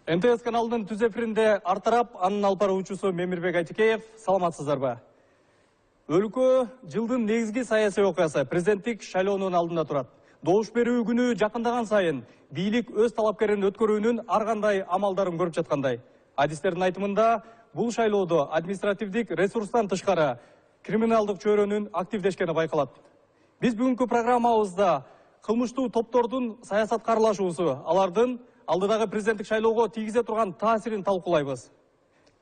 НТС каналының түз эфиринде Артарап, анын алпары учусу Мемирбек Айтикеев. Саламатсыздарбы? Өлкө жылдын негизги саясий окуясы президенттик шайлоонун алдында турат. Добуш берүү күнү жакындаган сайын бийлик өз талапкерин өткөрүүнүн ар кандай амалдарын көрүп жаткандай. Адистердин айтымында бул шайлоодо административдик ресурстан тышкары криминалдык чөйрөнүн активдешкени байкалат. Биз бүгүнкү программабызда кылмыштуу топтордун саясатка аралашуусу, алардын алдыдагы президенттик шайлоого тийгизе турган таасирин талкуулайбыз.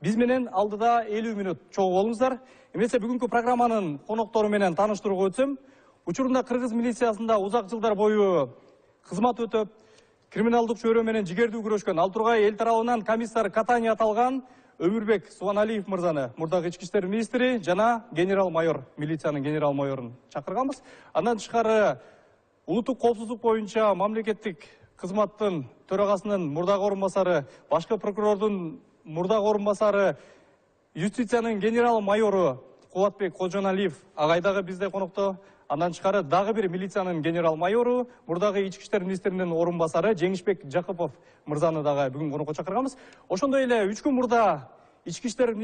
Биз менен алдыда 50 мүнөт чогуу болуңуздар. Эмесе бүгүнкү программанын коноктору менен тааныштырууга өтсөм, учурунда кыргыз милициясында узак жылдар бою кызмат өтөп, криминалдык чөйрө менен жигердүү күрөшкөн ал тургай эл тарабынан комиссар Катани аталган Өмүрбек Субаналиев мырзаны, мурдагы ички иштер министри жана генерал-майор, милициянын генерал-майорун чакырганбыз. Андан тышкары улуттук коопсуздук боюнча мамлекеттик кызматтын төрагасынын мурдагы орун басары, башкы прокурордун мурдагы орун басары, юстициянын генерал-майору Кубатбек Кожоналиев агайдагы бизде конокто. Андан тышкары дагы бир милициянын генерал-майору, мурдагы ички иштер министринин орун басары Жеңишбек Жакупов мырзаны дагы бүгүн конокко чакырганбыз. Ошондой эле 3 күн мурда ички иштер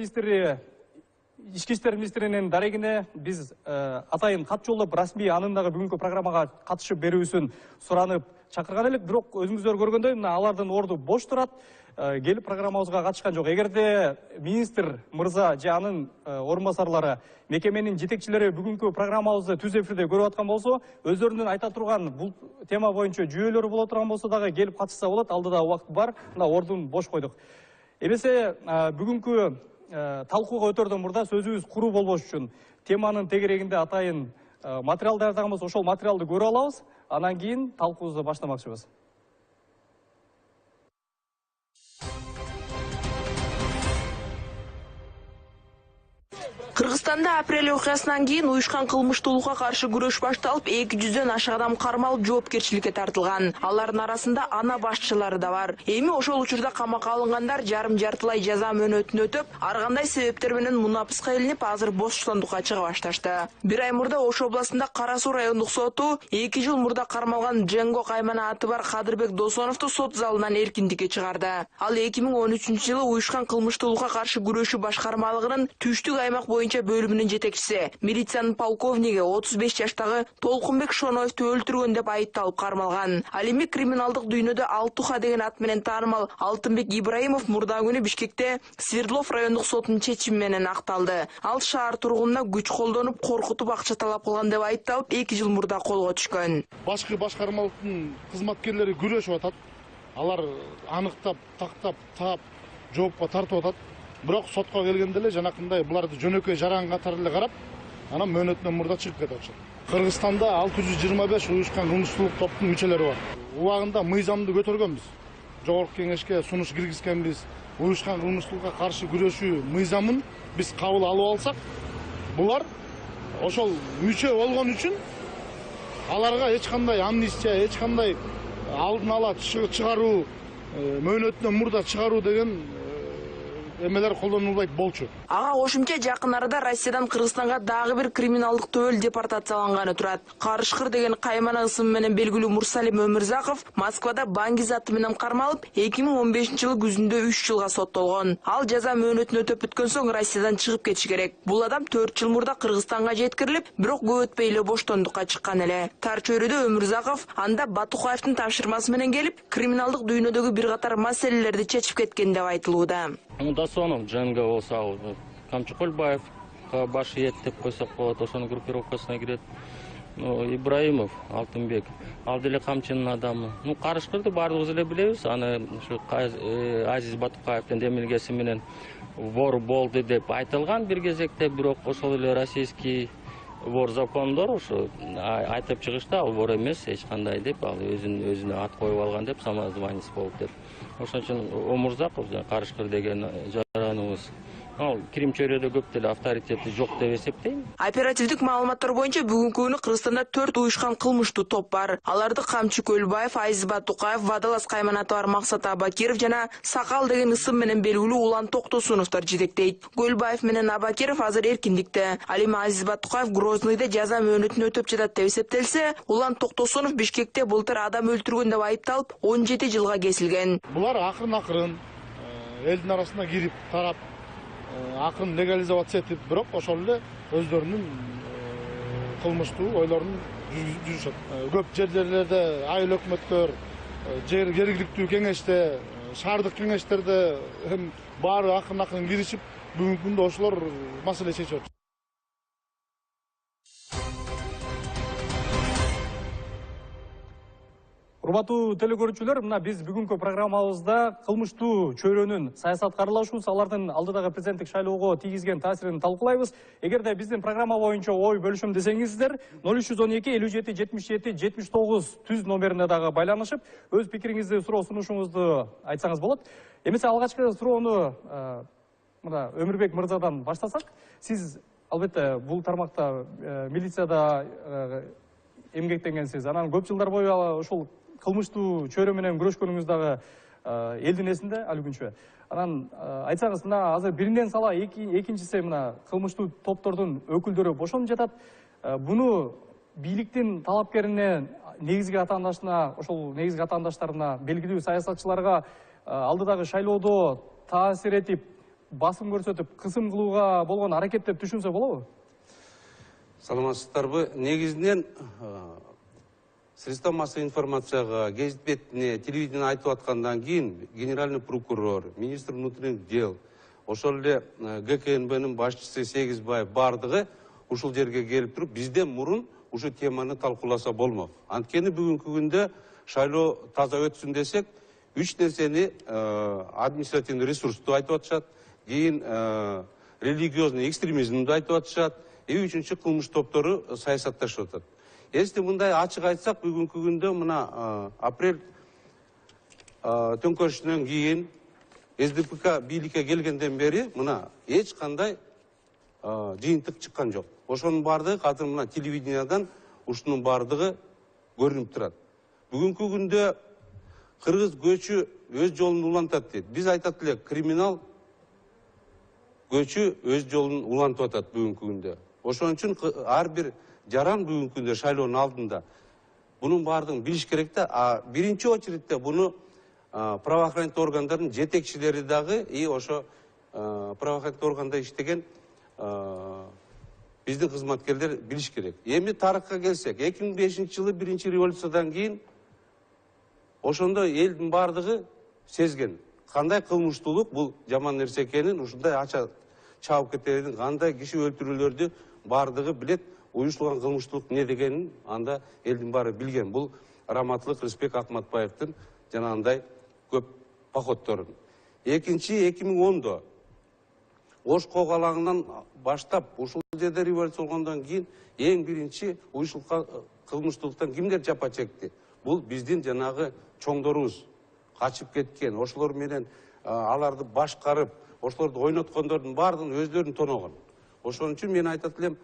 министринин дарегине биз атайын кат жолдоп расмий анын дагы бүгүнкү программага катышып берүүсүн суранып чакырган элек, бирок өзүңүздөр көргөндөй мына алардын орду бош турат. Келип программабызга катышкан жок. Эгерде министр мырза же анын орун басарлары, мекеменин жетекчилери бүгүнкү программабызды түз эфирде көрүп аткан болсо, өздөрүнүн айта турган бул тема боюнча жүйөлөрү боло турган болсо дагы келип катышса болот. Алдыда убакыт бар. Мына ордун бош койдук. Эмесе бүгүнкү талкууга өтөрдөн мурда сөзүбүз куруу болбош үчүн теманын тегерегинде атайын материал даярдаганбыз. Ошол материалды көрүп алабыз. Анан кийин талкуубузду баштамакчыбыз. Кыргызстанда апрель окуясынан кийин уюшкан кылмыштуулукка каршы күрөш башталып, 200дөн ашык адам кармалып жоопкерчиликке тартылган. Алардын арасында ана башчылары да бар. Эми ошол учурда камакка алынгандар жарым-жартылай жаза мөөнөтүн өтөп, ар кандай себептер менен мунапыска илинип, азыр боштондукка чыга башташты. Бир ай мурда Ош областында Кара Суу райондук соту 2 жыл мурда кармалган Дженго Каймана аты бар Кадырбек Досоновду сот залынан эркиндикке чыгарды. Ал 2013-жылы уюшкан кылмыштуулукка каршы күрөшүү башкармалыгынын Түштүк аймак боюнча бөлүмүнүн жетекчиси, милициянын полковниги 35 жаштагы Толкунбек Шоноевду өлтүргөн деп айыпталып кармалган. Ал эми криминалдык дүйнөдө Алтуха деген ат менен таанымал Алтынбек Ибраимов мурда күнү Бишкекте Свердлов райондук сотунун чечими менен акталды. Ал шаар тургунуна күч колдонуп, коркутуп акча талап кылган деп айыпталып 2 жыл мурда колго түшкөн. Башкы башкармалыктын кызматкерлери күрөшүп атат. Алар аныктап, тактап, таап, жоопко тартып атат. Бирок сотко келгенде эле жанакындай буларды жөнөкөй жаран катары эле карап, анан мөөнөтүнөн мурда чыгып кетип атышат. Кыргызстанда 625 уюшкан кылмыштуулук топтун мүчөлөрү бар. Убагында мыйзамды көтөргөнбүз. Жогорку кеңешке сунуш киргизгенбиз. Уюшкан кылмыштуулукка каршы күрөшүү мыйзамын биз кабыл алып алсак, булар ошол мүчө болгон үчүн аларга эч кандай амнистия, эч кандай алдын ала чыгаруу, мөөнөтүнөн мурда чыгаруу деген эмелер колдонулбайт болчу. Ага кошумча жакын арада Россиядан Кыргызстанга дагы бир криминалдык төбөл депортацияланганы турат. Карышкыр деген Каймана ысымы менен белгилүү Мурсалим Өмүрзаков Москвада баңгиз аты менен кармалып, 2015-жылы күзүндө 3 жылга соттолгон. Ал жаза мөөнөтүн өтөп бүткөн соң Россиядан чыгып кетиш керек. Бул адам 4 жыл мурда Кыргызстанга жеткирилип, бирок көп өтпөй эле боштондукка чыккан эле. Тар чөйрөдө Өмүрзаков анда Батукаевдин тапшырмасы менен келип, криминалдык дүйнөдөгү бир катар маселелерди чечип кеткен деп айтылууда. Досонов, Дженго болса, Камчы Кольбаев баш ет деп койсок болот, ошонун группировкасына кирет. Ибраимов, Алтынбек, ал деле камчынын адамы. Карышкырды баардыгыбыз эле билебиз. Аны ушу Азиз Батукаевдин демилгеси менен вор болду деп айтылган бир кезекте, бирок ошол эле российский вор закондор ушу айтып чыгышты, ал вор эмес, эч кандай деп, ал өзүнө ат коюп алган деп, самозванец болуп деп. Ошон үчүн Омурзаков, Карышкыр деген жараныбыз, ал Крим чөйрөдө көп деле авторитети жок деп эсептейм. Оперативдик маалыматтар боюнча бүгүнкү күнү Кыргызстанда 4 уюшкан кылмыштуу топ бар. Аларды Камчы Көлбаев, Азиз Батукаев, Вадалас Кайманаты бар Максат Абакиров жана Сакал деген ысым менен белгилүү Улан Токтосуновдор жетектейт. Көлбаев менен Абакиров азыр эркиндикте. Ал эми Азиз Батукаев Грозныйда жаза мөөнөтүн өтөп жатат деп эсептелсе, Улан Токтосунов Бишкекте былтыр адам өлтүргөн деп айыпталып 17 жылга кесилген. Булар акырын элдин арасына кирип тарап акырын легализация этип, бирок ошол эле өздөрүнүн кылмыштуу ойлорун жүрүшөт. Көп жерлерде айыл өкмөттөр, жергиликтүү кеңеште, шаардык кеңештерде баары акырын киришип, бүгүнкү күндө ошолор маселе чечип атышат. Урматтуу телекөрүүчүлөр, мына биз бүгүнкү программабызда кылмыштуу чөйрөнүн саясатка аралашуусу, алардын алдыдагы президенттик шайлоого тийгизген таасирин талкуулайбыз. Эгерде биздин программа боюнча ой бөлүшөм десеңиздер, 0312-57-77-79 түз номерине дагы байланышып, өз пикириңизди, суроо сунушуңузду айтсаңыз болот. Эмесе алгачкы суроону мына Өмүрбек мырзадан баштасак, сиз албетте бул тармакта милицияда эмгектенгенсиз. Анан көп жылдар бою ошол кылмыштуу чөйрө менен күрөшкөнүңүз дагы элдин эсинде али күнчө. Анан айтсаңыз, мына азыр биринен сала экинчиси мына кылмыштуу топтордун өкүлдөрү бошонуп жатат. Буну бийликтин талапкерине, негизги атаандаштарына, ошол негизги атаандаштарына, белгилүү саясатчыларга алдыдагы шайлоодо таасир этип, басым көрсөтүп, кысым кылууга болгон аракет деп түшүнсө болобу? Саламатсыздарбы? Негизинен средства массовой информацияга, гезит бетине, телевидение айтып аткандан кийин генеральный прокурор, министр внутренних дел, ошол эле ГКНБнын башчысы Сегизбаев бардыгы ушул жерге келип туруп, бизден мурун ушу теманы талкууласа болмок. Анткени бүгүнкү күндө шайлоо таза өтсүн десек, 3 нерсени административный ресурсту айтып атышат, кийин религиозный экстремизмди айтып атышат, 3-чү кылмыш топтору саясатташып атат. Если мындай ачык айтсак, бүгүнкү күндө мына апрель төңкөрүшүнөн кийин СДПК бийликке келгенден бери мына эч кандай жыйынтык чыккан жок. Ошонун бардыгы азыр мына телевидениядан ушунун бардыгы көрүнүп турат. Бүгүнкү күндө кыргыз көчү өз жолун улантат дейт. Биз айтат элек, криминал көчү өз жолун улантып атат бүгүнкү күндө. Ошон үчүн ар бир жаран бүгүнкү күндө шайлоонун алдында бунун баардыгын билиш керек да. Биринчи очередте буну правоохранительный органдардын жетекчилери дагы и ошо правоохранительный органда иштеген биздин кызматкерлер билиш керек. Эми тарыхка келсек, 2005-жылы биринчи революциядан кийин ошондо элдин баардыгы сезген кандай кылмыштуулук бул жаман нерсе экенин, ушундай ача чабып кетерин, кандай киши өлтүрүүлөрдү баардыгы билет, уюштурулган кылмыштуулук эмне дегенин анда элдин баары билген. Бул Раматылык Рыспек Акматбаевдин жанагындай көп походторун. Экинчи 2010-до Ош кок алаңынан баштап ушул жерде революция болгондон кийин эң биринчи уюштурулган кылмыштуулуктан кимдер жапа чекти? Бул биздин жанагы чоңдорубуз качып кеткен, ошолор менен аларды башкарып, ошолорду ойноткондордун баардыгын өздөрүн тоногон. Ошон үчүн мен айтат элем,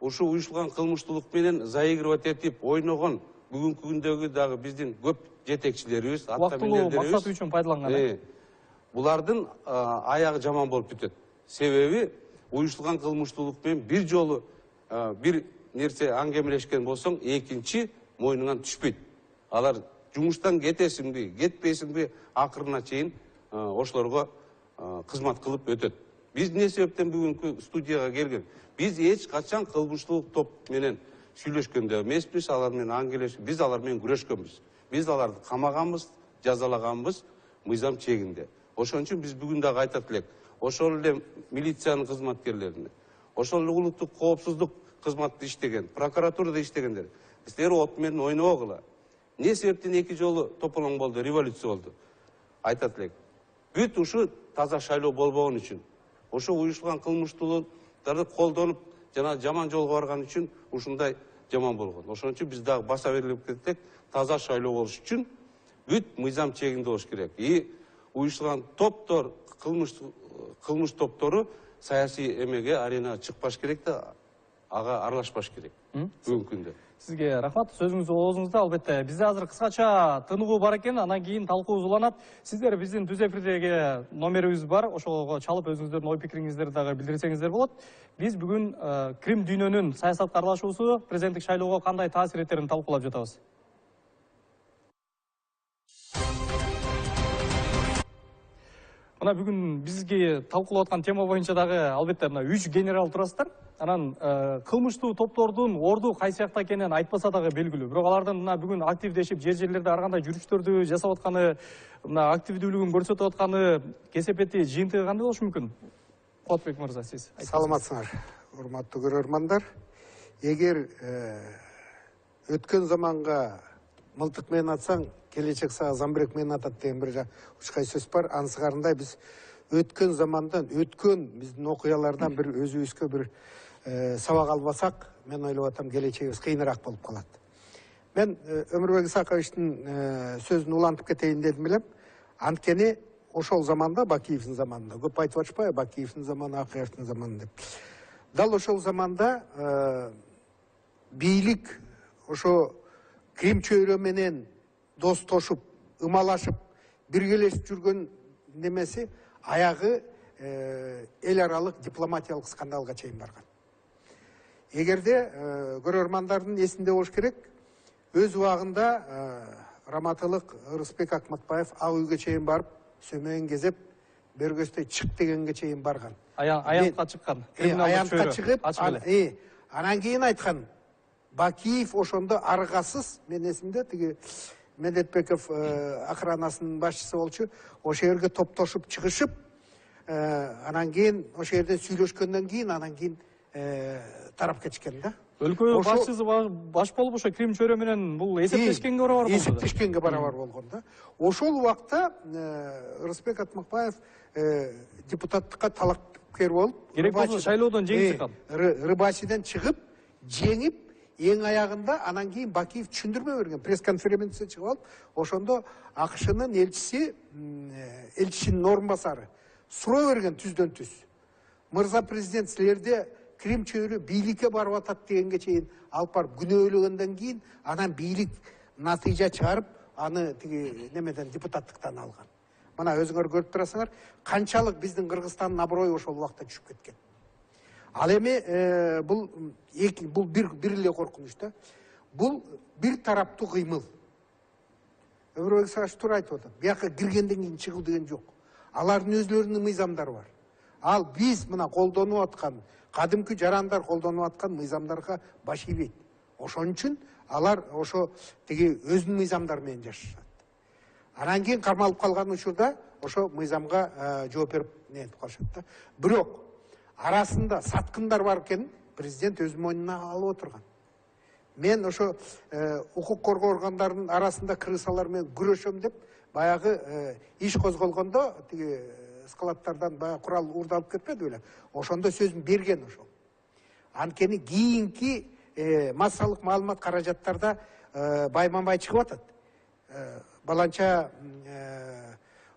ушу уюштурулган кылмыштуулук менен заигрывать этип ойногон бүгүнкү күндөгү дагы биздин көп жетекчилерибиз, аттаминерлерибиз максаты үчүн пайдаланган. Булардын аягы жаман болуп бүтөт. Себеби уюштурулган кылмыштуулук менен бир жолу бир нерсе аңгемелешкен болсоң, экинчи мойнуңан түшпөйт. Алар жумуштан кетесиңби, кетпейсиңби, акырына чейин ошолорго кызмат кылып өтөт. Биз эмне себептен бүгүнкү студияга келген? Биз эч качан кылмыштуулук топ менен сүйлөшкөндө эмеспиз, алар менен аңгемелешип, биз алар менен күрөшкөнбүз. Биз аларды камаганбыз, жазалаганбыз мыйзам чегинде. Ошон үчүн биз бүгүн дагы айтат элек, ошол эле милициянын кызматкерлерине, ошол эле улуттук коопсуздук кызматта иштеген, прокуратурада иштегендер, силер от менен ойнобогула. Не себептен 2 жолу тополоң болду, революция болду? Айтат элек. Бүт ушу таза шайлоо болбогон үчүн, ошо уюштурулган кылмыштуулуктарды колдонуп, жана жаман жолго барган үчүн ушундай жаман болгон. Ошон үчүн биз дагы баса берилип кеттик, таза шайлоо болуш үчүн бүт мыйзам чегинде болуш керек. И уюштурулган топтор, кылмыш топтору саясий эмеге, аренага чыкпаш керек да, ага аралашпаш керек бүгүнкү күндө. Сизге рахмат, сөзүңүз оозуңузда. Албетте бизде азыр кыскача тыныгуу бар экен, анан кийин талкуу уланат. Сиздер биздин түз эфирдеги номерибиз бар, ошого чалып өзүңүздөрдүн ой пикириңиздерди дагы билдирсеңиздер болот. Биз бүгүн Крим дүйнөнүн саясатка аралашуусу президенттик шайлоого кандай таасир этерин талкуулап жатабыз. Мына бүгүн бизге талкуулап аткан тема боюнча дагы албетте мына 3 генерал турасыздар. Анан кылмыштуу топтордун орду кайсы жакта экенин айтпаса дагы белгилүү. Бирок алардын мына бүгүн активдешип жер-жерлерде ар кандай жүрүштөрдү жасап атканы, мына активдүүлүгүн көрсөтүп атканы кесепети, жыйынтыгы кандай болушу мүмкүн? Куатбек мырза, сиз Саламатсыңар, урматтуу көрөрмандар. Эгер өткөн заманга мылтык менен атсаң, келечек сага замбирек менен атат деген бир учкай сөз бар. Анысыгарындай биз өткөн замандан, өткөн биздин окуялардан бир өзүбүзгө бир сабак албасак, мен ойлоп атам, келечегибиз кыйыныраак болуп калат. Мен Өмүрбек Исаковичтин сөзүн улантып кетейин дедим элем. Анткени ошол заманда, Бакиевдин заманында, көп айтып атышпайбы, Бакиевдин заманы, Акаевдин заманы деп. Дал ошол заманда бийлик ошо Крим чөйрө менен достошуп, ымалашып, биргелешип жүргөн немеси аягы эл аралык дипломатиялык скандалга чейин барган. Эгерде көрөрмандардын эсинде болуш керек, өз убагында Раматылык Ырысбек Акматбаев ак үйгө чейин барып, сөмөйүн кезеп, бергөстэй чык дегенге чейин барган. Аянтка чыккан. Аянтка чыгып, анан кийин айткан, Бакиев ошондо аргасыз, мен эсимде, тиги Медетбеков охранасынын башчысы болчу, ошол жерге топтошуп чыгышып, анан кийин ошол жерден сүйлөшкөндөн кийин, анан кийин тарап кетишкен да. Өлкө башчысы баш болуп ошо Крим чөйрө менен бул эсептешкенге барабар болгон. Эсептешкенге барабар болгон да. Ошол убакта Ырысбек Атмакбаев депутаттыкка талапкер болуп, керек болсо шайлоодон жеңип чыккан. Рыбачиден чыгып, жеңип, эң аягында анан кийин Бакиев түшүндүрмө берген, пресс-конференцияга чыгып алып, ошондо АКШнын элчисинин орун басары суроо берген түздөн түз. Мырза президент, силерде Крим чөйрө бийликке барып атат дегенге чейин алып барып күнөөлөгөндөн кийин анан бийлик натыйжа чыгарып, аны тиги немеден депутаттыктан алган. Мына өзүңөр көрүп турасыңар, канчалык биздин Кыргызстандын аброю ошол убакта түшүп кеткен. Ал эми бул бир эле коркунуч да. Бул бир тараптуу кыймыл. Өмүрбек Исакович туура айтып атат. Бияка киргенден кийин чыгуу деген жок. Алардын өзлөрүнүн мыйзамдары бар. Ал биз мына колдонуп аткан, кадимки жарандар колдонуп аткан мыйзамдарга баш ийбейт. Ошон үчүн алар ошо тиги өзүнүн мыйзамдары менен жашашат. Анан кийин кармалып калган учурда ошо мыйзамга жооп берип нетип калышат да. Бирок арасында саткындар бар экен, президент өз мойнуна алып отурган. Мен ошо укук коргоо органдарынын арасында крысалар менен күрөшөм деп, баягы иш козголгондо тиги складтардан баягы курал уурдалып кетпеди беле. Ошондо сөзүн берген ошол. Анткени кийинки массалык маалымат каражаттарда байма-бай чыгып атат. Баланча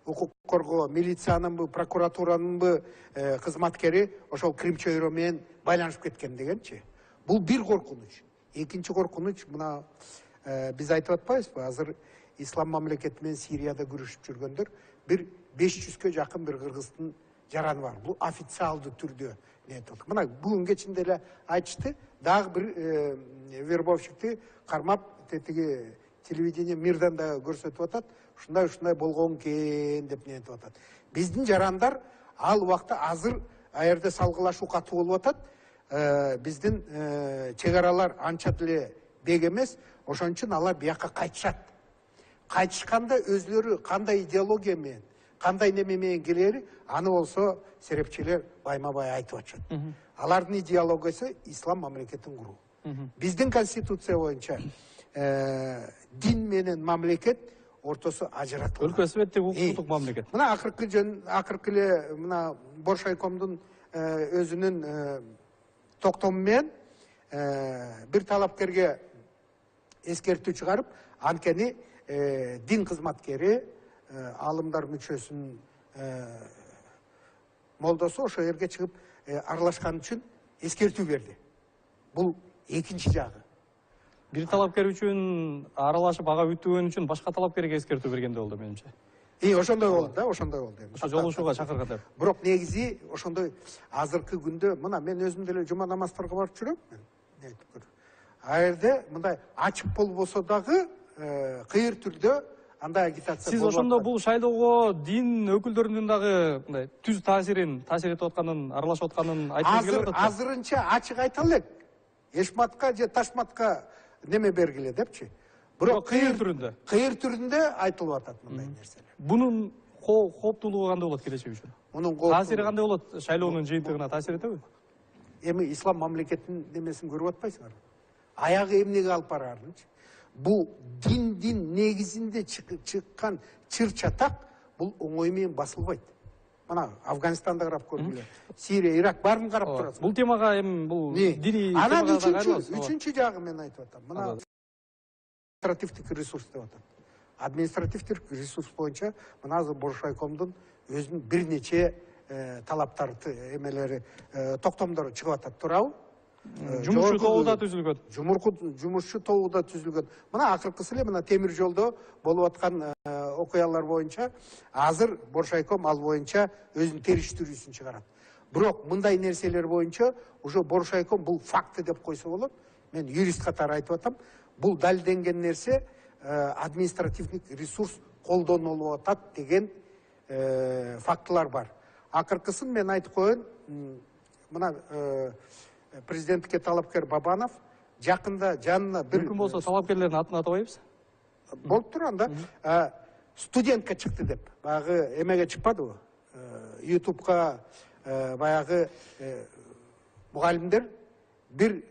укук коргоо милициянынбы, прокуратуранынбы кызматкери ошол Крим чөйрө менен байланышып кеткен дегенчи. Бул бир коркунуч. Экинчи коркунуч мына биз айтып атпайбызбы? Азыр ислам мамлекети менен Сирияда күрөшүп жүргөндөр бир 500-кө жакын бир кыргыздын жараны бар. Бул официалдуу түрдө нетип. Мына бүгүн кечинде эле айтышты, дагы бир вербовщикти кармап, тетиги телевидение Мирдан да көрсөтүп атат. Ушундай болгон экен деп нетип атат. Биздин жарандар ал убакта азыр аерде салгылашуу катуу болуп атат. Биздин чек аралар анча деле бек эмес, ошон үчүн алар бияка кайтышат. Кайтышканда өзлөрү кандай идеология менен, кандай неме менен келери, аны болсо серепчилер байма-бай айтып атышат. Алардын идеологиясы ислам мамлекетин куруу. Биздин конституция боюнча дин менен мамлекет ортосу ажыратылган. Өлкө светтеги укуктук мамлекет. Мына акыркы эле мына Боршайкомдун өзүнүн токтому менен бир талапкерге эскертүү чыгарып, анткени дин кызматкери, алымдар мүчөсүнүн молдосу ошол жерге чыгып аралашкан үчүн эскертүү берди. Бул экинчи жагы. Бир талапкер үчүн аралашып ага үтүгөн үчүн башка талапкерге эскертүү бергенде болду менимче. Ошондой болду да, ошондой болду. Ошо жолугушууга чакырган деп. Бирок негизи ошондой азыркы күндө мына мен өзүм деле жума намаздарга барып жүрөм. А жерде мындай ачык болбосо дагы кыйыр түрдө андай агитация Сиз ошондо бул шайлоого дин өкүлдөрүнүн дагы мындай түз таасир этип атканын, аралашып атканын айткыңыз келип атат. Азырынча ачык айта элек. Эшматка же Ташматка неме бергиле депчи. Бирок кыйыр түрүндө. Кыйыр түрүндө айтылып атат мындай нерселер. Бунун кооптуулугу кандай болот келечек үчүн? Мунун Таасири кандай болот? Шайлоонун жыйынтыгына таасир этеби? Эми ислам мамлекетинин немесин көрүп атпайсыңарбы? Аягы эмнеге алып барарынчы? Бул диндин негизинде чыккан чыр чатак бул оңой менен басылбайт. Мына Афганистанда карап көргүлө. Сирия, Ирак баарын карап турасыз. Бул темага эми бул диний Анан темага үчүнчү жагы мен айтып атам. Мына административдик ресурс деп атат. Административдик ресурс боюнча мына азыр Боршайкомдун өзүнүн бир нече талаптары, эмелери, токтомдору чыгып атат, туурабы? Жумушчу тобу да түзүлгөн. Жумушчу тобу да түзүлгөн. Мына акыркысы эле мына темир жолдо болуп аткан окуялар боюнча азыр Боршайком ал боюнча өзүнүн териштирүүсүн чыгарат. Бирок мындай нерселер боюнча уже Боршайком бул факты деп койсо болот. Мен юрист катары айтып атам. Бул далилденген нерсе административдик ресурс колдонулуп атат деген фактылар бар. Акыркысын мен айтып коеюн. Мына президенттикке талапкер Бабанов жакында жанына бир Мүмкүн болсо талапкерлердин атын атабайбыз. Болуп турганда студентка чыкты деп. Баягы эмеге чыкпадыбы? YouTube'га баягы мугалимдер бир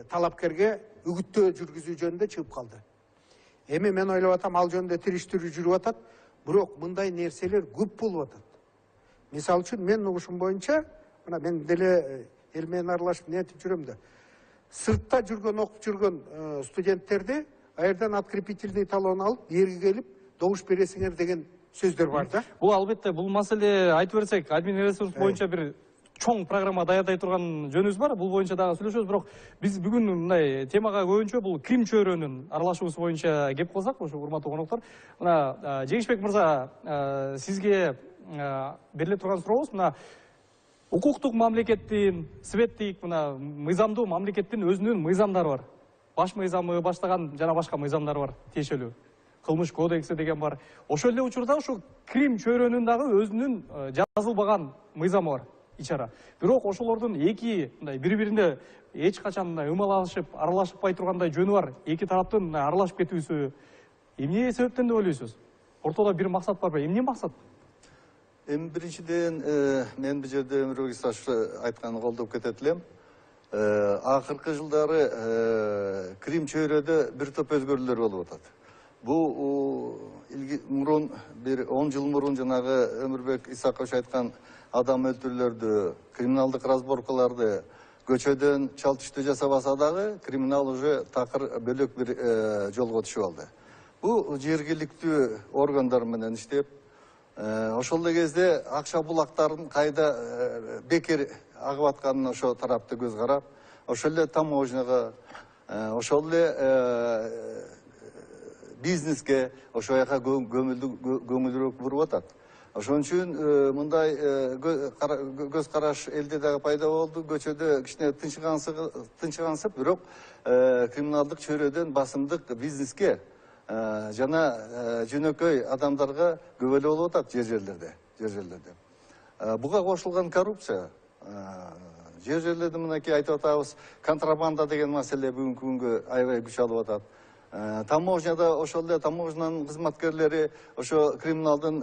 талапкерге үгүттөө жүргүзүү жөнүндө чыгып калды. Эми мен ойлоп атам, ал жөнүндө териштирүү жүрүп атат, бирок мындай нерселер көп болуп атат. Мисалы үчүн мен угушум боюнча, мына мен деле эл менен аралашып нетип жүрөм да. Сыртта жүргөн, окуп жүргөн студенттерди аерден открепительный талон алып, жерге келип, добуш бересиңер деген сөздөр бар да. Бул албетте бул маселе айтып берсек, админ ресурс боюнча бир чоң программа даярдай турган жөнүбүз бар. Бул боюнча дагы сүйлөшөбүз, бирок биз бүгүн мындай темага көбүнчө бул Крим чөйрөнүн аралашуусу боюнча кеп калсак, ошо урматтуу коноктор. Мына Жеңишбек мырза, сизге бериле турган сурообуз мына укуктук мамлекеттин, светтик, мына мыйзамдуу мамлекеттин өзүнүн мыйзамдары бар. Баш мыйзамы баштаган жана башка мыйзамдары бар, тиешелүү. Кылмыш кодекси деген бар. Ошол эле учурда ошо Крим чөйрөнүн дагы өзүнүн жазылбаган мыйзамы бар, ичара. Бирок ошолордун эки мындай бири-бирине эч качан мындай ымалашып, аралашпай тургандай жөнү бар. Эки тараптын аралашып кетүүсү эмне себептен деп ойлойсуз? Ортодо бир максат барбы? Эмне максат? Эми биринчиден мен бул жерде Өмүрбек Исашевич айтканын колдоп кетет элем. Акыркы жылдары Крим чөйрөдө бир топ өзгөрүүлөр болуп атат. Бул мурун бир 10 жыл мурун жанагы Өмүрбек Исакович айткан адам өлтүрүүлөрдү, криминалдык разборкаларды көчөдөн чалтыштуу жасабаса дагы криминал уже такыр бөлөк бир жолго түшүп алды. Бул жергиликтүү органдар менен иштеп, ошол эле кезде акча булактарын кайда бекер агып атканын ошо тарапты көз карап, ошол эле таможняга, ошол эле бизнеске ошо жака көңүлдүрөөк буруп атат. Ошон үчүн мындай көз караш элде дагы пайда болду. Көчөдө кичине тынчыгансып, бирок криминалдык чөйрөдөн басымдык бизнеске жана жөнөкөй адамдарга көп эле болуп атат жерлерде. Буга кошулган коррупция, жерлерде мынакей айтып атабыз, контрабанда деген маселе бүгүнкү күнгө аябай күч алып атат. Таможняда ошол эле таможнянын кызматкерлери ошо криминалдын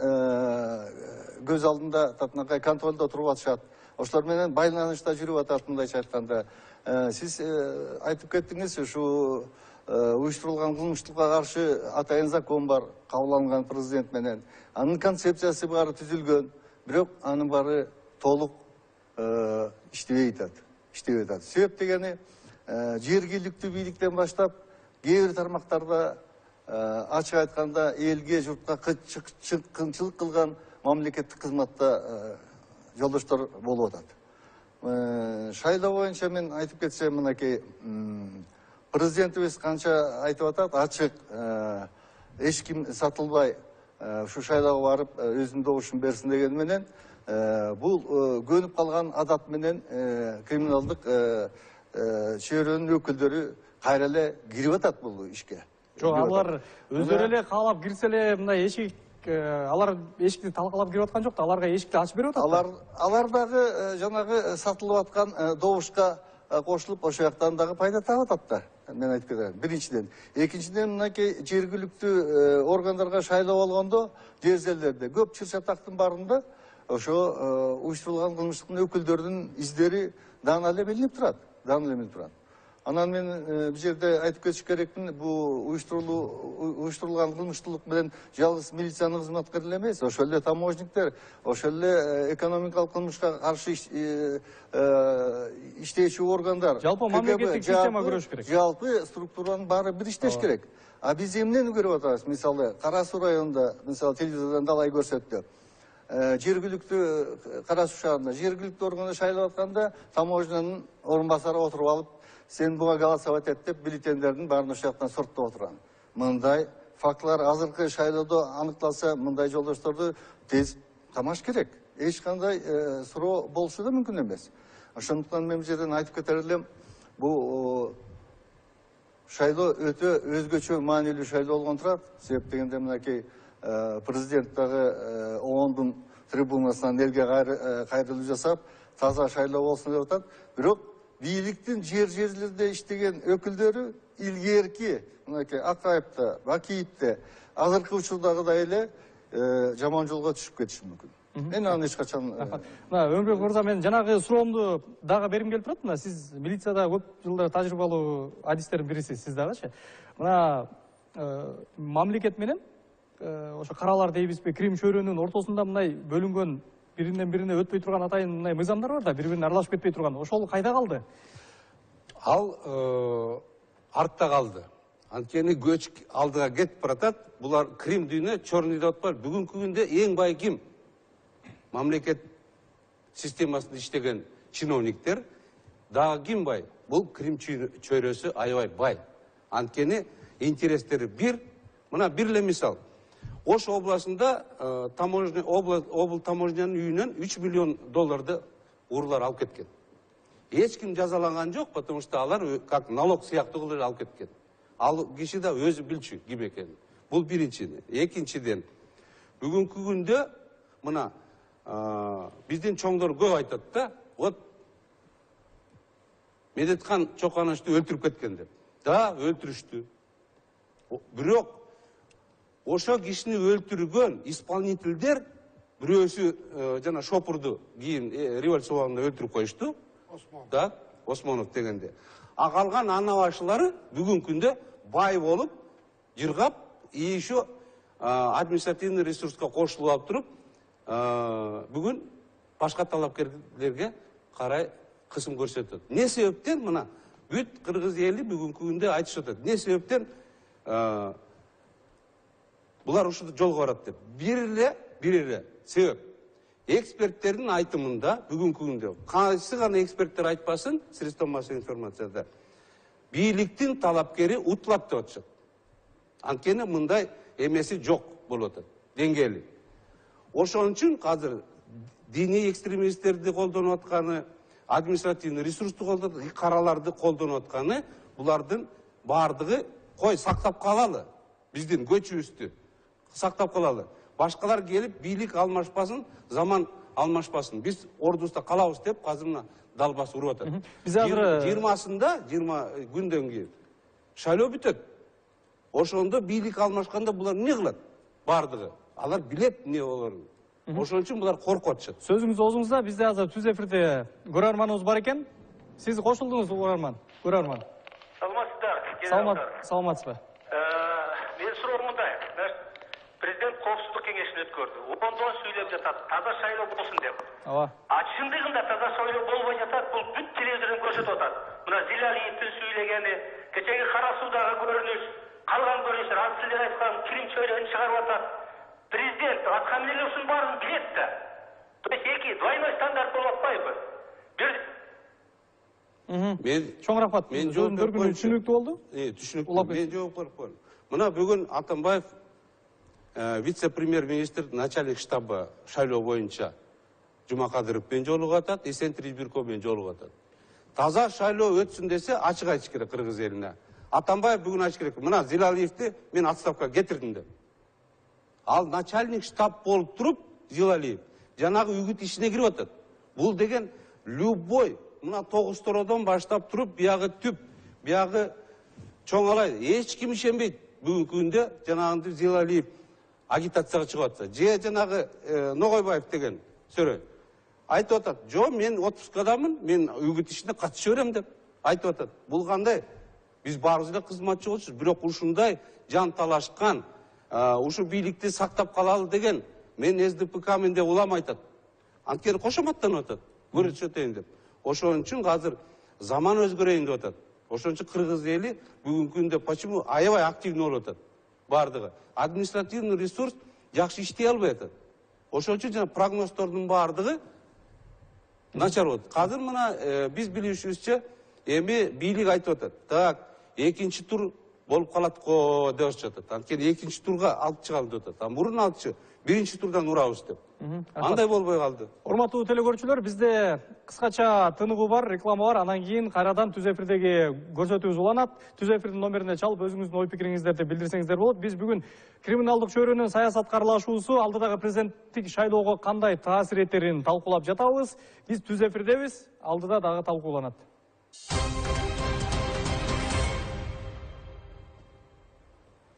көз алдында татынакай контролдо туруп атышат. Ошолор менен байланышта жүрүп атат, мындайча айтканда. Сиз айтып кеттиңиз, ушу уюштурулган кылмыштыкка каршы атайын закон бар, кабыл алынган президент менен. Анын концепциясы баары түзүлгөн, бирок анын баары толук иштебей атат. Себеп дегени жергиликтүү бийликтен баштап кээ бир тармактарда ачык айтканда элге, журтка кынчылык кылган мамлекеттик кызматта жолдоштор болуп атат. Шайлоо боюнча мен айтып кетсем, мынакей президентибиз канча айтып атат, ачык, эч ким сатылбай ушу шайлоого барып өзүнүн добушун берсин деген менен, бул көнүп калган адат менен криминалдык чөйрөнүн өкүлдөрү кайра эле кирип атат бул ишке. Жок, алар өздөрү эле каалап кирсе эле мындай эшик, алар эшикти талкалап кирип аткан жок да, аларга эшикти ачып берип атат. Алар дагы жанагы сатылып аткан добушка кошулуп ошол жактан дагы пайда таап атат да. Мен айтып кетейин. Биринчиден, экинчиден мынакей жергиликтүү органдарга шайлоо болгондо жер-жерлерде көп чыр-чатактын баарында ошо уюштурулган кылмыштыктын өкүлдөрүнүн издери дагы эле билинип турат. Анан мен бул жерде айтып кетиш керекмин, бул уюштурулган кылмыштуулук менен жалгыз милициянын кызматкерлери эмес, ошол эле таможниктер, ошол эле экономикалык кылмышка каршы иштечү органдар, Жалпы мамлекеттик система күрөш керек. Жалпы структуранын баары бир иштеш керек. А биз эмнени көрүп атабыз? Мисалы, Кара Суу районунда, мисалы телевизордон далай көрсөттү. Жергиликтүү Кара Суу шаарында жергиликтүү органда шайлап атканда таможнянын орун басары отуруп алып, сен буга голосовать эт деп бюллетендердин баарын ошол жактан сорттоп отурган. Мындай фактылар азыркы шайлоодо аныкталса, мындай жолдошторду тез камаш керек. Эч кандай суроо болушу да мүмкүн эмес. Ошондуктан мен бул жерден айтып кетер элем, бул шайлоо өтө өзгөчө маанилүү шайлоо болгон турат. Себеп дегенде мынакей президент дагы оондун трибунасынан элге кайрылуу жасап, таза шайлоо болсун деп атат. Бирок бийликтин жерлерде иштеген өкүлдөрү илгерки, мынакей Акаевде, Бакиевде, азыркы учурдагыдай эле жаман жолго түшүп кетиши мүмкүн. Мен аны эч качан. Мына Өмүрбек мырза, мен жанагы суроомду дагы берим келип турат. Мына сиз милицияда көп жылдар тажрыйбалуу адистердин бирисиз, сиз дагычы. Мына мамлекет менен ошо каралар дейбизби, Крим чөйрөнүн ортосунда мындай бөлүнгөн, биринен бирине өтпөй турган атайын мындай мыйзамдар бар да, бири-бирине аралашып кетпей турган. Ошол кайда калды? Ал артта калды. Анткени көч алдыга кетип баратат. Булар Крим дүйнө чорный деп атпайбы. Бүгүнкү күндө эң бай ким? Мамлекет системасында иштеген чиновниктер. Дагы ким бай? Бул Крим чөйрөсү аябай бай. Анткени интерестери бир. Мына бир эле мисал. Ош областында обл таможнянын үйүнөн 3 миллион долларды урлар алып кеткен. Эч ким жазаланган жок, потому что алар как налог сыяктуу кылып алып кеткен. Ал киши да өзү билчү ким экенин. Бул биринчиден. Экинчиден, бүгүнкү күндө мына биздин чоңдор көп айтат да, вот Медеткан Чоканычты өлтүрүп кеткен деп. Да, өлтүрүштү. Бирок ошо кишини өлтүргөн исполнительдер бирөөсү жана шопурду кийин революция убагында өлтүрүп коюшту. Да, Осмонов дегенде. А калган ана башылары бүгүнкү күндө бай болуп, жыргап, и еще административный ресурска кошулуп алып туруп, бүгүн башка талапкерлерге карай кысым көрсөтөт. Не себептен мына бүт кыргыз эли бүгүнкү күндө айтышып атат. Не себептен булар ушул жолго барат деп. Бир эле себеп. Эксперттердин айтымында бүгүнкү күндө кайсы гана эксперттер айтпасын, средства массовой информацияда бийликтин талапкери утулат деп атышат. Анткени мындай эмеси жок болуп атат, деңгээли. Ошон үчүн азыр диний экстремисттерди колдонуп атканы, административный ресурсту колдонуп, караларды колдонуп атканы, булардын баардыгы кой сактап калалы. Биздин көчүбүздү сактап калалы. Башкалар келип бийлик алмашпасын, заман алмашпасын. Биз ордубузда калабыз деп азыр мына далбас уруп атат. Биз азыр 20 күндөн кийин шайлоо бүтөт. Ошондо бийлик алмашканда булар эмне кылат? Бардыгы. Алар билет эмне болорун. Ошон үчүн булар коркуп атышат. Сөзүңүз оозуңузда, бизде азыр түз эфирде көрөрманыбыз бар экен. Сиз кошулдуңуз көрөрман. Саламатсыздар. Саламатсызбы? Мен суроом мындай. Президент коопсуздук кеңешин өткөрдү. Ондон сүйлөп жатат, таза шайлоо болсун деп. Ооба. Чындыгында таза шайлоо болбой жатат, бул бүт телевизордон көрсөтүп атат. Мына Зилалиевдин сүйлөгени, кечеги Кара Суудагы көрүнүш, калган көрүнүштөр, ал силер айткан Крим чөйрөнү чыгарып атат. Президент аткан эле ушунун баарын билет да. То есть эки двойной стандарт болуп атпайбы? Мен чоң рахмат. Мен жооп берген түшүнүктүү болду. Түшүнүктүү. Мен жооп берип коем. Мына бүгүн Атамбаев вице-премьер-министр, начальник штаба шайлоо боюнча Жумакадыров менен жолугуп атат, Эсентир Избирком менен жолугуп атат. Таза шайлоо өтсүн десе ачык айтыш керек кыргыз элине. Атамбаев бүгін айтыш керек. Мына Зилалиевті мен отставка кетірдім деп. Ал начальник штаб болып тұрып, Зилалиев, жаңағы үгіт ішіне кіріп отыр. Бұл деген любой, мына тоғызтородан баштап тұрып, бияғы түп, бияғы чоңалай, ешкім ішенбейді. Бүгінгі күнде жаңағынды Зилалиев агитацияға шығып отыр. Же жаңағы Ноғойбаев деген сөре. Айтып отыр, жо, мен отпускадамын, мен үгіт ішіне қатышы өрем деп. Айтып отыр, бұл қандай? Біз барымызда қызматшы olsun, бирок ушундай жан талашкан, ушу бийликти сактап калалы деген мен СДПК менде улам айтат. Анткени кошоматтанып атат, көрсөтөйүн деп. Ошон үчүн азыр заман өзгөрөйүн деп атат. Ошон үчүн кыргыз эли бүгүнкү күндө почему аябай активный болуп атат. Бардыгы административный ресурс жакшы иштей албай атат. Ошон үчүн жана прогноздордун бардыгы начар болот. Азыр мына биз билишибизче эми бийлик айтып атат. Так, экинчи тур болуп калат го деп жатат. Анткени экинчи турга алып чыгалы деп атат. Мурун алчы биринчи турдан урабыз деп. Андай болбой калды. Урматтуу телекөрүүчүлөр, бизде кыскача тыныгуу бар, реклама бар. Анан кийин кайрадан түз эфирдеги көрсөтүүбүз уланат. Түз эфирдин номерине чалып өзүңүздүн ой пикириңиздерди билдирсеңиздер болот. Биз бүгүн криминалдык чөйрөнүн саясатка аралашуусу алдыдагы президенттик шайлоого кандай таасир этерин талкуулап жатабыз. Биз түз эфирдебиз. Алдыда дагы талкууланат.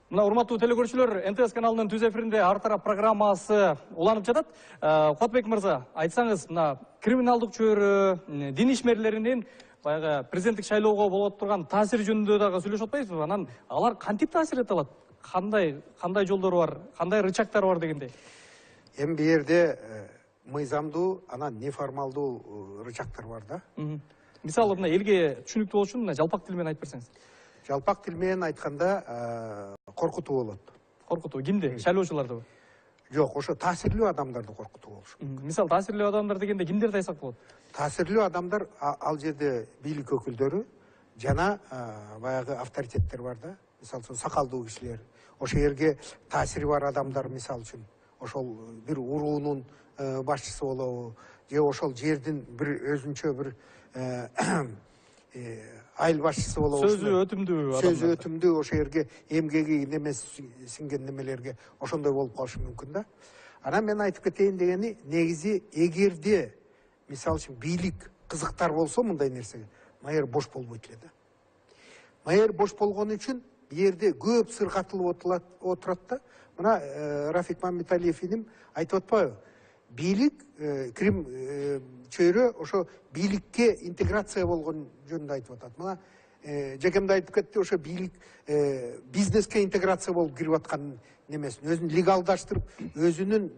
Мына урматтуу телекөрүүчүлөр, НТС каналынын түз эфиринде ар тарап программасы уланып жатат. Куатбек мырза, айтсаңыз, мына криминалдык чөйрө, дин ишмерлеринин баягы президенттик шайлоого болот турган таасири жөнүндө дагы сүйлөшүп атпайсызбы? Анан алар кантип таасир эте алат? Кандай жолдору бар, кандай рычагтары бар дегендей? Эми бу жерде мыйзамдуу, анан неформалдуу рычагтар бар да. Мисалы, мына элге түшүнүктүү болуш үчүн жалпак тил менен айтып берсеңиз. Жалпак тил менен айтканда коркутуу болот. Коркутуу кимди? Шайлоочулардыбы? Жок, ошо таасирлүү адамдарды коркутуу болуш. Мисалы, таасирлүү адамдар дегенде кимдерди айтсак болот? Таасирлүү адамдар ал жерде бийлик өкүлдөрү жана баягы авторитеттер бар да. Мисалы үчүн сакалдуу кишилер, ошол жерге таасири бар адамдар, мисалы үчүн ошол бир уруунун башчысы болобу, же ошол жердин бир өзүнчө бир айыл башчысы болобу. Сөзү өтүмдүү адамдар. Сөзү өтүмдүү, ошол жерге эмгеги немеси сиңген немелерге ошондой болуп калышы мүмкүн да. Анан мен айтып кетейин дегени, негизи эгерде мисалы үчүн бийлик кызыктар болсо мындай нерсеге, мына бош болбойт эле да. Мына бош болгон үчүн бу жерде көп сыр катылып отурат да. Мына Рафик Мамиталиев иним айтып атпайбы? Бийлик Крим чөйрө ошо бийликке интеграция болгон жөнүндө айтып атат. Мына жакемде айтып кетти, ошо бийлик бизнеске интеграция болуп кирип аткан немесин өзүн легалдаштырып, өзүнүн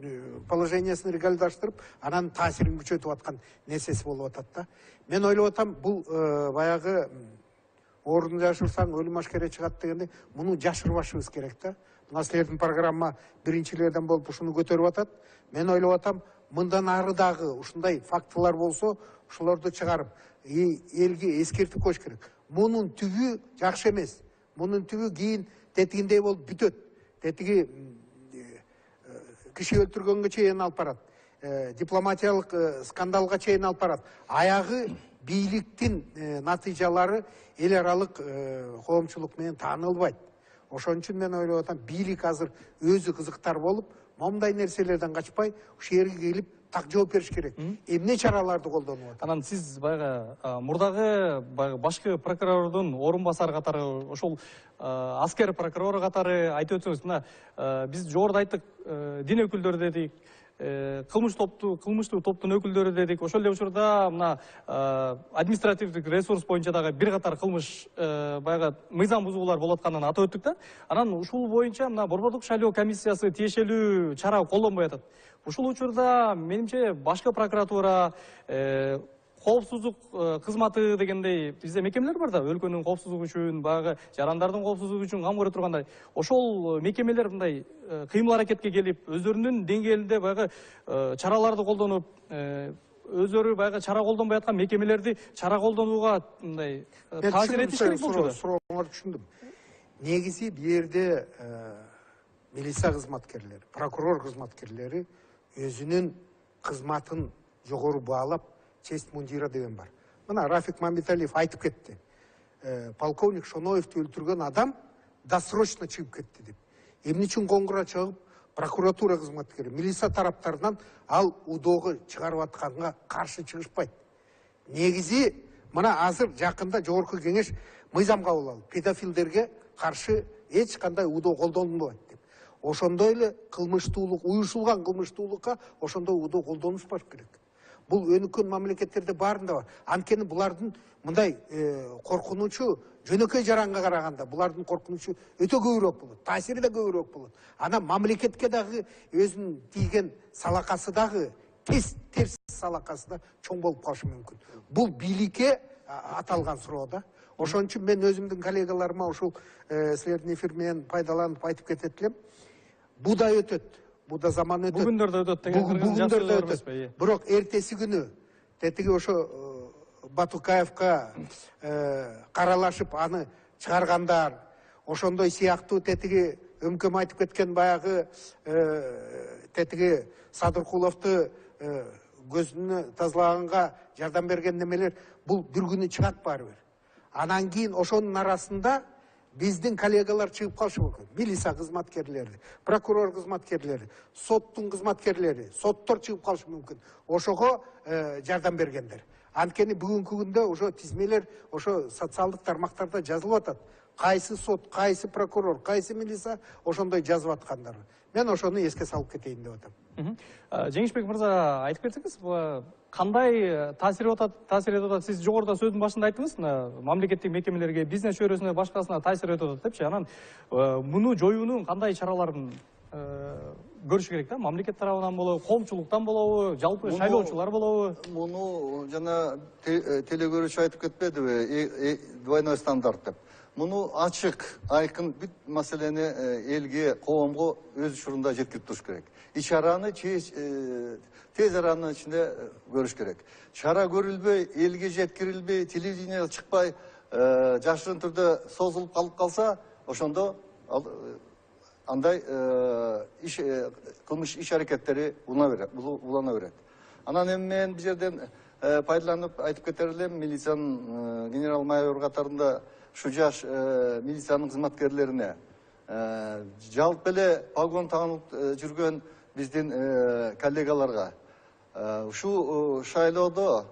положениясын легалдаштырып, анан таасирин күчөтүп аткан нерсеси болуп атат да. Мен ойлоп атам, бул баягы орун жашырсаң өлүм ашкере чыгат дегенде, муну жашырбашыбыз керек да. Мына силердин программа биринчилерден болуп ушуну көтөрүп атат. Мен ойлоп атам, мындан ары дагы ушундай фактылар болсо, ошолорду чыгарып, элге эскертип коюш керек. Мунун түбү жакшы эмес. Мунун түбү кийин тетигиндей болуп бүтөт. Тетиги киши өлтүргөнгө чейин алып барат. Дипломатиялык скандалга чейин алып барат. Аягы бийликтин натыйжалары эл аралык коомчулук менен таанылбайт. Ошон үчүн мен ойлоп атам, бийлик азыр өзү кызыктар болуп, момундай нерселерден качпай, ушул жерге келип так жооп бериш керек. Эмне чараларды колдонуп атат? Анан сиз баягы мурдагы башкы прокурордун орун басары катары, ошол аскер прокурору катары айтып өтсөңүз, мына биз жогоруда айттык, дин өкүлдөрү дедик, кылмыштуу топтун өкүлдөрү дедик. Ошол эле учурда мына административдик ресурс боюнча дагы бир катар кылмыш баягы мыйзам бузуулар болуп атканын атап өттүк да. Анан ушул боюнча мына Борбордук шайлоо комиссиясы тиешелүү чара колдонбой атат. Ушул учурда менимче башкы прокуратура, коопсуздук кызматы дегендей бизде мекемелер бар да, өлкөнүн коопсуздугу үчүн, баягы жарандардын коопсуздугу үчүн кам көрө тургандай. Ошол мекемелер мындай кыймыл аракетке келип, өздөрүнүн деңгээлинде баягы чараларды колдонуп, өздөрү баягы чара колдонбой аткан мекемелерди чара колдонууга мындай таасир этиш керек болчу да. Сурооңорду түшүндүм. Негизи бу жерде милиция кызматкерлери, прокурор кызматкерлери өзүнүн кызматын жогору баалап, честь мундира деген бар. Мына Рафик Мамиталиев айтып кетти. полковник Шоноевті өлтірген адам досрочно шығып кетті деп. Емне үшін қоңғыра шығып, прокуратура қызметкері, милиция тараптарынан ал удоғы шығарып атқанға қарсы шығышпайды. Негізі, мына азыр жақында жоғарғы кеңеш мыйзам қабыл алды. Педофилдерге қарсы ешқандай удо қолданылмайды деп. Ошондой эле кылмыштуулук, уюшулган кылмыштуулукка ошондой удо колдонушпаш керек. Бул өнүккөн мамлекеттерде баарында бар. Анткени булардын мындай коркунучу жөнөкөй жаранга караганда булардын коркунучу өтө көбүрөөк болот. Таасири да көбүрөөк болот. Анан мамлекетке дагы өзүнүн тийген салакасы дагы терс салакасы да чоң болуп калышы мүмкүн. Бул бийликке аталган суроо да. Ошон үчүн мен өзүмдүн коллегаларыма ушул силердин эфир менен пайдаланып айтып кетет элем. Бу да өтөт. Бу да заман өтөт. Бүгүндөрдө өтөт деген бүгүндөрдө өтөт. Бирок эртеси күнү тетиги ошо Батукаевка каралашып аны чыгаргандар, ошондой сыяктуу тетиги өмкөм айтып кеткен баягы тетиги Садыркуловду көзүнө тазалаганга жардам берген немелер, бул бир күнү чыгат баарыбир. Анан кийин ошонун арасында биздин коллегалар чыгып калышы мүмкүн. Милиция кызматкерлери, прокурор кызматкерлери, соттун кызматкерлери, соттор чыгып калышы мүмкүн. Ошого жардам бергендер. Анткени бүгүнкү күндө ошо тизмелер ошо социалдык тармактарда жазылып атат. Кайсы сот, кайсы прокурор, кайсы милиция ошондой жазып аткандар. Мен ошону эске салып кетейин деп атам. Жеңишбек мырза, айтып кетсеңиз, кандай таасир этип атат? Сиз жогоруда сөздүн башында айттыңыз, мамлекеттик мекемелерге, бизнес чөйрөсүнө, башкасына таасир этип атат депчи. Анан муну жоюунун кандай чараларын көрүш керек да? Мамлекет тарабынан болобу, коомчулуктан болобу, жалпы шайлоочулар болобу? Муну жана телекөрүүчү айтып кетпедиби? Двойной стандарт деп. Муну ачык, айкын бүт маселени элге, коомго өз учурунда жеткирип туруш керек. Ичараны тез аранын ичинде көрүш керек. Чара көрүлбөй, элге жеткирилбей, телевидение чыкпай, жашырын түрдө созулуп калып калса, ошондо андай кылмыш иш аракеттери улана берет. Анан эми мен бул жерден пайдаланып айтып кетер элем, милициянын генерал майор катарында ушу жаш милициянын кызматкерлерине, жалпы эле погон тагынып жүргөн биздин коллегаларга ушу шайлоодо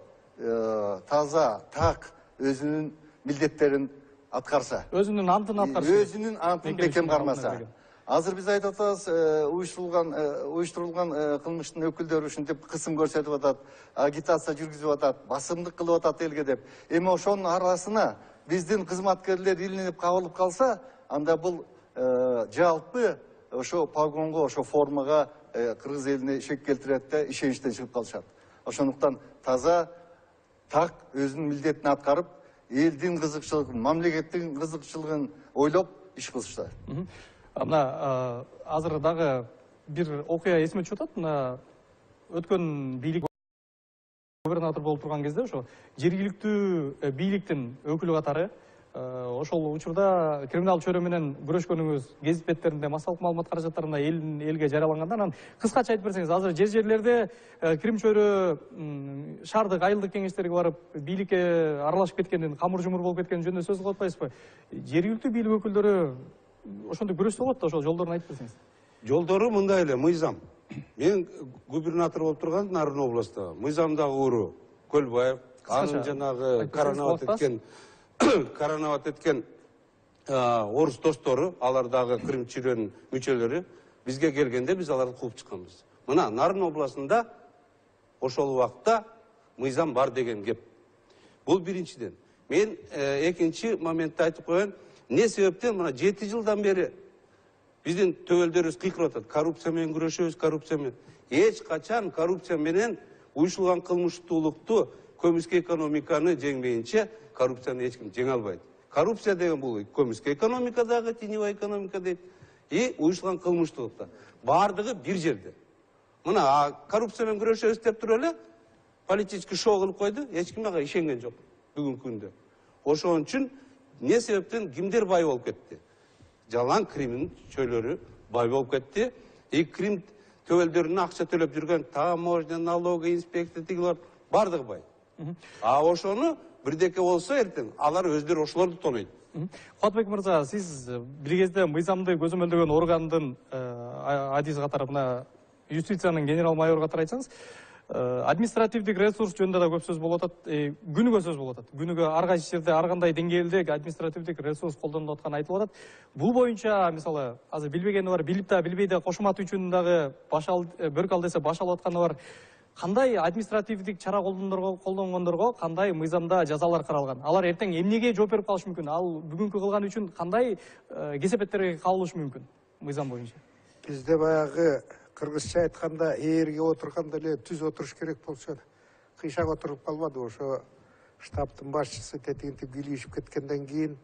таза, так өзүнүн милдеттерин аткарса, Өзүнүн антын аткарса, өзүнүн антын бекем кармаса. Азыр биз айтып атабыз, уюштурулган кылмыштын өкүлдөрү ушинтип кысым көрсөтүп атат, агитация жүргүзүп атат, басымдык кылып атат элге деп. Эми ошонун арасына биздин кызматкерлер илинип кабылып калса, анда бул жалпы ошо погонго, ошо формага кыргыз элине шек келтирет да, ишеничтен чыгып калышат. Ошондуктан таза, так өзүнүн милдетин аткарып, элдин кызыкчылыгын, мамлекеттин кызыкчылыгын ойлоп иш кылышса. Мына азыр дагы бир окуя эсиме түшүп атат. Мына өткөн бийлик губернатор болуп турган кезде ошо жергиликтүү бийликтин өкүлү катары ошол учурда криминалдык чөйрө менен күрөшкөнүңүз гезит беттеринде, массалык маалымат каражаттарында элге жарыяланганда, анан кыскача айтып берсеңиз, азыр жерлерде Крим чөйрө шаардык айылдык кеңештерге барып бийликке аралашып кеткендин, камыр жумур болуп кеткендин жөнүндө сөз кылып атпайсызбы? Жергиликтүү бийлик өкүлдөрү ошондой күрөштө болот да, ошол жолдорун айтып берсеңиз. Жолдору мындай эле, мыйзам. Мен губернатор болуп турган Нарын областта, мыйзамдагы уру Көлбаев, анын жанагы коронават эткен орус достору, алар дагы Крим чөйрөнүн мүчөлөрү бизге келгенде биз аларды кууп чыкканбыз. Мына Нарын областында ошол убакта мыйзам бар деген кеп. Бул биринчиден. Мен экинчи моментте айтып коеюн, эмне себептен мына 7 жылдан бери биздин төбөлдөрүбүз кыйкырып атат. Коррупция менен күрөшөбүз, коррупция менен. Эч качан коррупция менен уюшулган кылмыштуулукту, көмүскө экономиканы жеңмейинче коррупцияны эч ким жеңе албайт. Коррупция деген бул көмүскө экономикадагы, теневой экономика дейт, и уюшулган кылмыштуулукта. Бардыгы бир жерде. Мына коррупция менен күрөшөбүз деп туруп эле политический шоу кылып койду, эч ким ага ишенген жок бүгүнкү күндө. Ошон үчүн эмне себептен кимдер бай болуп кетти? Жалаң Кримдин чөйлөрү бай болуп кетти. И Крим төбөлдөрүнө акча төлөп жүргөн таможня, налоговый инспекция тигилер бардыгы бай. Ошону бирдеке болсо эртең алар өздөрү ошолорду тонойт. Кубатбек мырза, сиз бир кезде мыйзамды көзөмөлдөгөн органдын адис катары мына юстициянын генерал майору катары айтсаңыз, административдик ресурс жөнүндө да көп сөз болуп атат, күнүгө сөз болуп атат. Күнүгө ар кайсы жерде ар кандай деңгээлде административдик ресурс колдонулуп атканы айтылып атат. Бул боюнча мисалы азыр билбегени бар, билип да билбей да кошумат үчүн дагы бөрк ал десе баш алып атканы бар. Кандай административдик чара колдонгондорго кандай мыйзамда жазалар каралган? Алар эртең эмнеге жооп берип калышы мүмкүн? Ал бүгүнкү кылган үчүн кандай кесепеттерге кабылышы мүмкүн мыйзам боюнча? Бизде баягы кыргызча айтканда ээрге отурганда эле түз отуруш керек болчу. Кыйшак отуруп калбады. Ошо штабтын башчысы тетигинтип бийлигишип кеткенден кийин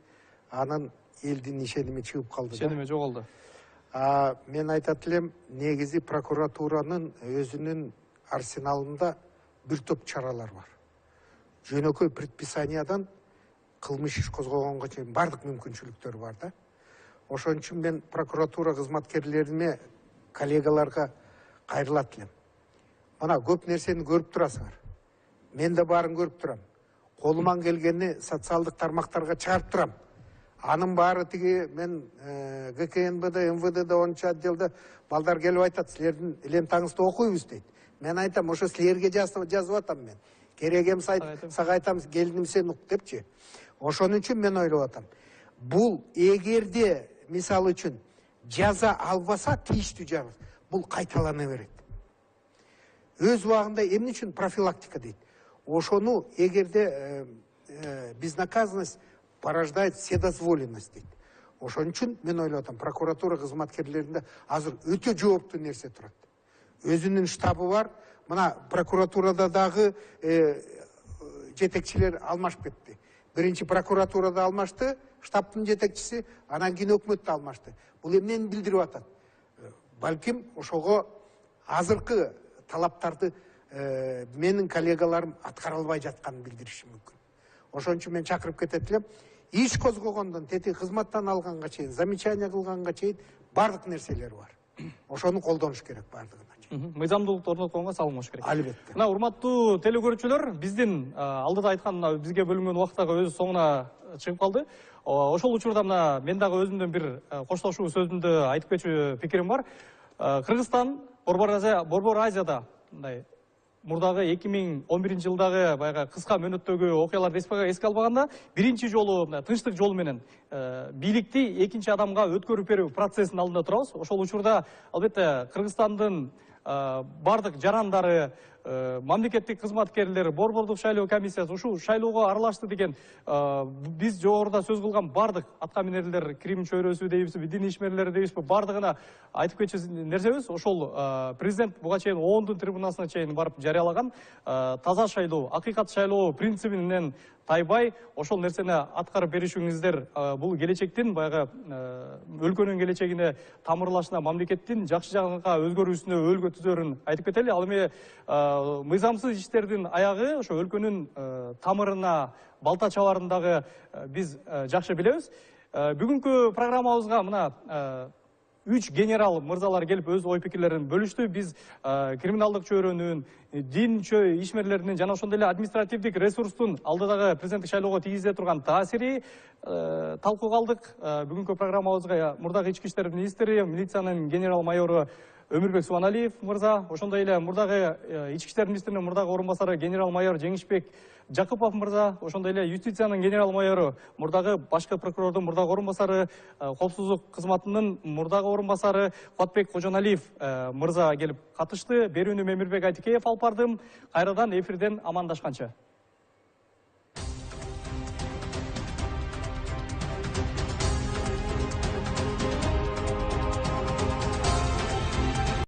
анын элдин ишеними чыгып калды. Ишеними жоголду. Мен айтат элем, негизи прокуратуранын өзүнүн арсеналында бир топ чаралар бар. Жөнөкөй предписаниядан кылмыш иш козгогонго чейин бардык мүмкүнчүлүктөр бар да. Ошон үчүн мен прокуратура кызматкерлерине, коллегаларга кайрылат элем. Мына көп нерсени көрүп турасыңар. Мен да баарын көрүп турам. Колуман келгени социалдык тармактарга чыгарып турам. Анын баары тиги мен ГКНБД, МВДда 10-чу отделде балдар келип айтат, силердин лентаңызды окуйбуз дейт. Мен айтам, ошо силерге жазып атам мен. Керегем сага айтам, келиним сен ук депчи. Ошон үчүн мен ойлоп атам. Бул эгерде мисалы үчүн жаза албаса тийиштүү жаза, бул кайталана берет. Өз убагында эмне үчүн профилактика дейт. Ошону эгерде безнаказанность порождает вседозволенность дейт. Ошон үчүн мен ойлоп атам, прокуратура кызматкерлеринде азыр өтө жооптуу нерсе турат. Өзүнүн штабы бар. Мына прокуратурада дагы жетекчилер алмашып кетти. Биринчи прокуратурада алмашты, штабтын жетекчиси, анан кийин өкмөттө алмашты. Бул эмнени билдирип атат? Балким ошого азыркы талаптарды менин коллегаларым аткара албай жатканын билдириши мүмкүн. Ошон үчүн мен чакырып кетет элем, иш козгогондон тети кызматтан алганга чейин, замечание кылганга чейин бардык нерселер бар. Ошону колдонуш керек бардыгына. Мыйзамдуулукту орнотконго салыныш керек. Албетте. Мына урматтуу телекөрүүчүлөр, биздин алдыда айткан бизге бөлүнгөн убакыт дагы өз соңуна чыгып калды. Ошол учурда мына мен дагы өзүмдөн бир коштошуу сөзүмдү айтып кетчү пикирим бар. Кыргызстан Борбор Азияда мындай мурдагы 2011-жылдагы баягы кыска мөөнөттөгү окуяларды эске албаганда биринчи жолу тынчтык жолу менен бийликти экинчи адамга өткөрүп берүү процессинин алдында турабыз. Ошол учурда албетте Кыргызстандын бардык жарандары, мамлекеттик кызматкерлер, борбордук шайлоо комиссиясы ушул шайлоого аралашты деген биз жогоруда сөз кылган бардык атка минерлер, Крим чөйрөсү дейбизби, дин ишмерлери дейбизби, бардыгына айтып кетчү нерсебиз. Ошол президент буга чейин оондун трибунасына чейин барып жарыялаган таза шайлоо, акыйкат шайлоо принцибинен тайбай ошол нерсени аткарып беришиңиздер бул келечектин баягы өлкөнүн келечегине тамырлашына, мамлекеттин жакшы жагына өзгөрүүсүнө өөлгө түзөрүн айтып кетели. Ал эми мыйзамсыз иштердин аягы ошо өлкөнүн тамырына балта чабарын дагы биз жакшы билебиз. Бүгүнкү программабызга мына 3 генерал мырзалар келип өз ой пикирлерин бөлүштү. Биз криминалдык чөйрөнүн, дин ишмерлеринин жана ошондой эле административдик ресурстун алдыдагы президенттик шайлоого тийгизе турган таасири талкууга алдык. Бүгүнкү программабызга мурдагы ички иштер министри, милициянын генерал майору Өмүрбек Субаналиев мырза, ошондой эле мурдагы ички иштер министринин мурдагы орун басары генерал майор Жеңишбек Жакыпов мырза, ошондой эле юстициянын генерал майору, мурдагы башкы прокурордун мурдагы орун басары, коопсуздук кызматынын мурдагы орун басары Кубатбек Кожоналиев мырза келип катышты. Берүүнү Мемирбек Айтикеев алып бардым. Кайрадан эфирден амандашканча.